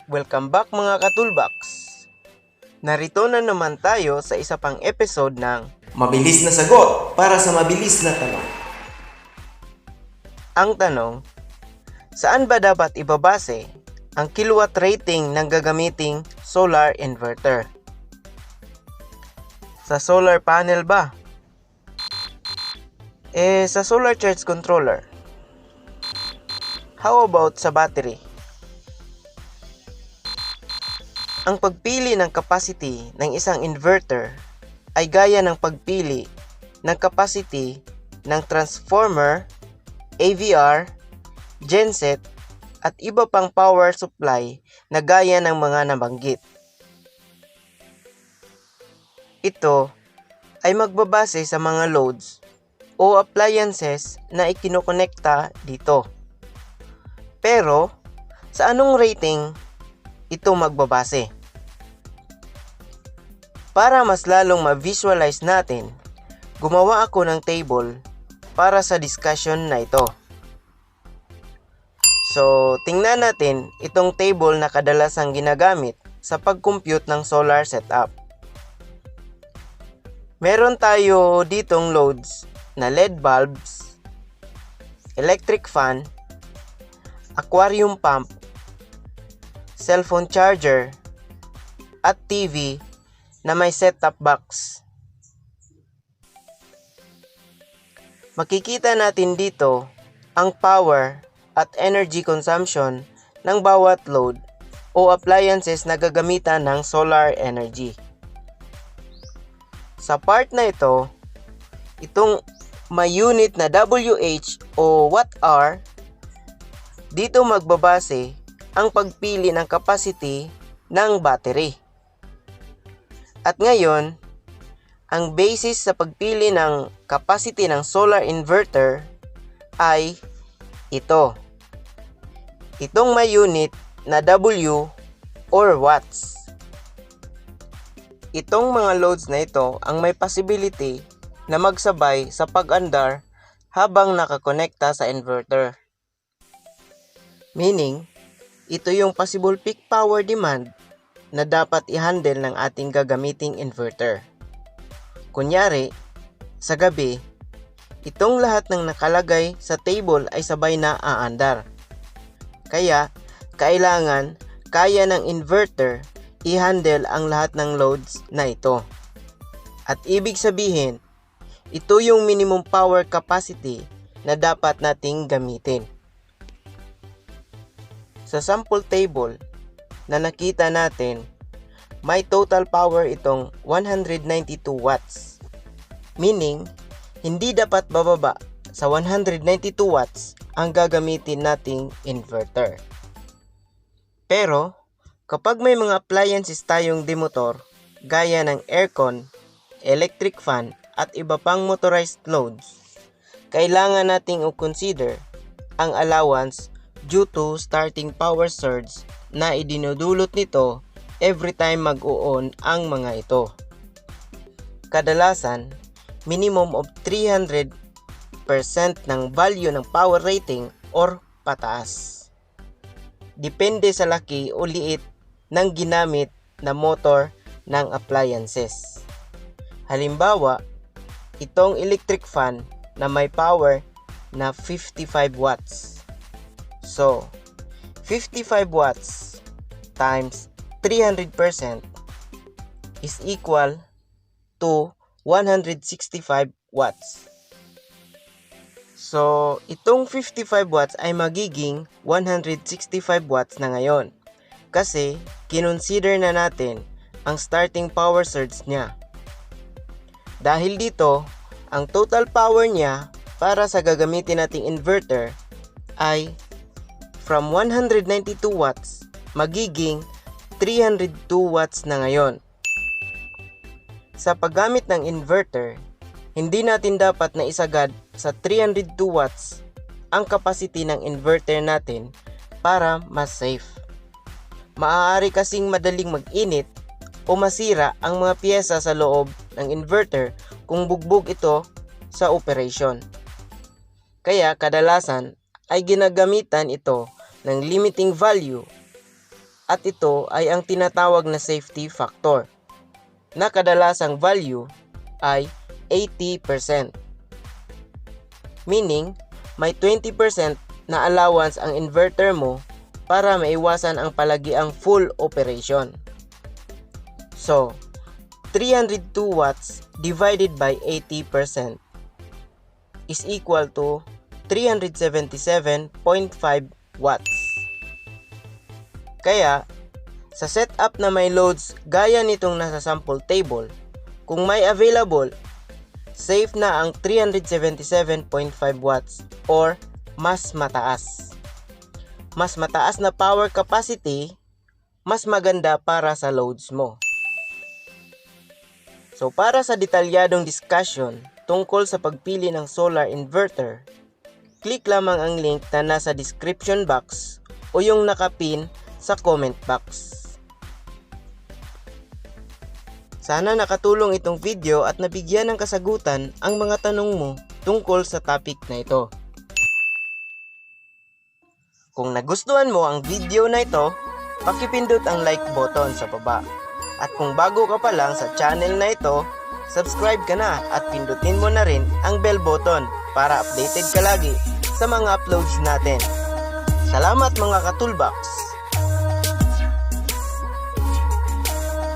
Welcome back mga katulbox! Narito na naman tayo sa isa pang episode ng Mabilis na sagot para sa mabilis na tanong. Ang tanong, saan ba dapat ibabase ang kilowatt rating ng gagamiting solar inverter? Sa solar panel ba? Sa solar charge controller? How about sa battery? Ang pagpili ng capacity ng isang inverter ay gaya ng pagpili ng capacity ng transformer, AVR, genset at iba pang power supply na gaya ng mga nabanggit. Ito ay magbabase sa mga loads o appliances na ikinokonekta dito. Pero, sa anong rating ito magbabase? Para mas lalong ma-visualize natin, gumawa ako ng table para sa discussion na ito. So, tingnan natin itong table na kadalasang ginagamit sa pag-compute ng solar setup. Meron tayo ditong loads na LED bulbs, electric fan, aquarium pump, cellphone charger, at TV na may set-top box. Makikita natin dito ang power at energy consumption ng bawat load o appliances na gagamitan ng solar energy. Sa part na ito, itong may unit na WH o watt-hour, dito magbabase ang pagpili ng capacity ng battery. At ngayon, ang basis sa pagpili ng capacity ng solar inverter ay ito. Itong may unit na W or watts. Itong mga loads na ito ang may possibility na magsabay sa pag-andar habang nakakonekta sa inverter. Meaning, ito yung possible peak power demand na dapat i-handle ng ating gagamiting inverter. Kunyari, sa gabi, itong lahat ng nakalagay sa table ay sabay na aandar. Kaya, kailangan kaya ng inverter i-handle ang lahat ng loads na ito. At ibig sabihin, ito yung minimum power capacity na dapat nating gamitin. Sa sample table na nakita natin, may total power itong 192 watts. Meaning, hindi dapat bababa sa 192 watts ang gagamitin nating inverter. Pero, kapag may mga appliances tayong demotor, gaya ng aircon, electric fan, at iba pang motorized loads, kailangan nating i-consider ang allowance due to starting power surge na idinudulot nito every time mag-o-on ang mga ito. Kadalasan, minimum of 300% ng value ng power rating or pataas. Depende sa laki o liit ng ginamit na motor ng appliances. Halimbawa, itong electric fan na may power na 55 watts. So, 55 watts times 300% is equal to 165 watts. So, itong 55 watts ay magiging 165 watts na ngayon. Kasi, kinonsider na natin ang starting power surge niya. Dahil dito, ang total power niya para sa gagamitin nating inverter ay from 192 watts, magiging 302 watts na ngayon. Sa paggamit ng inverter, hindi natin dapat na isagad sa 302 watts ang capacity ng inverter natin para mas safe. Maaari kasing madaling mag-init o masira ang mga piyesa sa loob ng inverter kung bugbog ito sa operation. Kaya kadalasan ay ginagamitan ito ng limiting value at ito ay ang tinatawag na safety factor na kadalasang value ay 80%. Meaning, may 20% na allowance ang inverter mo para maiwasan ang palagiang full operation. So, 302 watts divided by 80% is equal to 377.5 watts. Kaya, sa setup na may loads gaya nitong nasa sample table, kung may available, safe na ang 377.5 watts or mas mataas. Mas mataas na power capacity, mas maganda para sa loads mo. So para sa detalyadong discussion tungkol sa pagpili ng solar inverter, click lamang ang link na nasa description box o yung nakapin sa comment box. Sana nakatulong itong video at nabigyan ng kasagutan ang mga tanong mo tungkol sa topic na ito. Kung nagustuhan mo ang video na ito, pakipindot ang like button sa baba. At kung bago ka pa lang sa channel na ito, subscribe ka na at pindutin mo na rin ang bell button para updated ka lagi sa mga uploads natin. Salamat mga katulbaks!